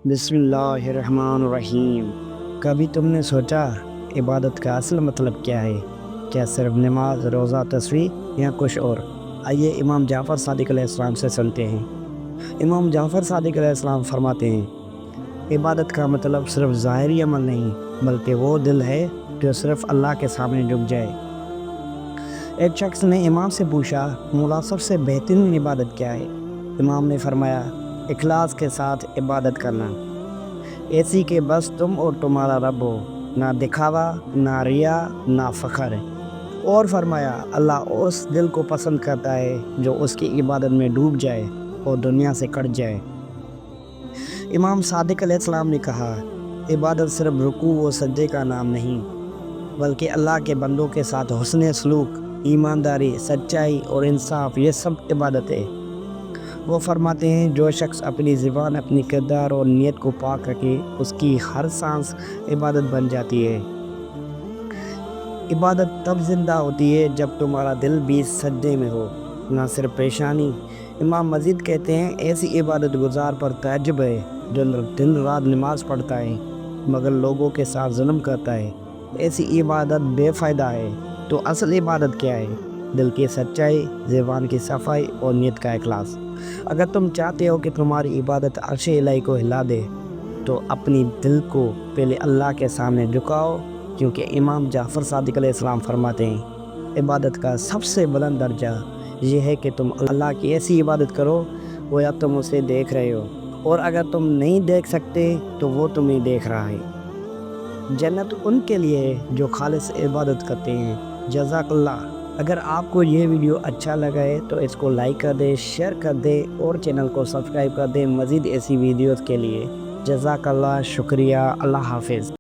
بسم اللہ الرحمن الرحیم۔ کبھی تم نے سوچا عبادت کا اصل مطلب کیا ہے؟ کیا صرف نماز، روزہ، تصویر یا کچھ اور؟ آئیے امام جعفر صادق علیہ السلام سے سنتے ہیں۔ امام جعفر صادق علیہ السلام فرماتے ہیں، عبادت کا مطلب صرف ظاہری عمل نہیں بلکہ وہ دل ہے جو صرف اللہ کے سامنے جھک جائے۔ ایک شخص نے امام سے پوچھا، مولا سب سے بہترین عبادت کیا ہے؟ امام نے فرمایا، اخلاص کے ساتھ عبادت کرنا، ایسی کہ بس تم اور تمہارا رب ہو، نہ دکھاوا، نہ ریا، نہ فخر۔ اور فرمایا، اللہ اس دل کو پسند کرتا ہے جو اس کی عبادت میں ڈوب جائے اور دنیا سے کٹ جائے۔ امام صادق علیہ السلام نے کہا، عبادت صرف رکوع و سجدے کا نام نہیں بلکہ اللہ کے بندوں کے ساتھ حسن سلوک، ایمانداری، سچائی اور انصاف، یہ سب عبادت ہے۔ وہ فرماتے ہیں، جو شخص اپنی زبان، اپنی کردار اور نیت کو پاک رکھے، اس کی ہر سانس عبادت بن جاتی ہے۔ عبادت تب زندہ ہوتی ہے جب تمہارا دل بھی سجدے میں ہو، نہ صرف پیشانی۔ امام مزید کہتے ہیں، ایسی عبادت گزار پر تعجب ہے جو دن رات نماز پڑھتا ہے مگر لوگوں کے ساتھ ظلم کرتا ہے۔ ایسی عبادت بے فائدہ ہے۔ تو اصل عبادت کیا ہے؟ دل کی سچائی، زبان کی صفائی اور نیت کا اخلاص۔ اگر تم چاہتے ہو کہ تمہاری عبادت عرش الہی کو ہلا دے تو اپنی دل کو پہلے اللہ کے سامنے جھکاؤ، کیونکہ امام جعفر صادق علیہ السلام فرماتے ہیں، عبادت کا سب سے بلند درجہ یہ ہے کہ تم اللہ کی ایسی عبادت کرو گویا تم اسے دیکھ رہے ہو، اور اگر تم نہیں دیکھ سکتے تو وہ تمہیں دیکھ رہا ہے۔ جنت ان کے لیے ہے جو خالص عبادت کرتے ہیں۔ جزاک اللہ۔ اگر آپ کو یہ ویڈیو اچھا لگا ہے تو اس کو لائک کر دیں، شیئر کر دیں اور چینل کو سبسکرائب کر دیں مزید ایسی ویڈیوز کے لیے۔ جزاک اللہ، شکریہ، اللہ حافظ۔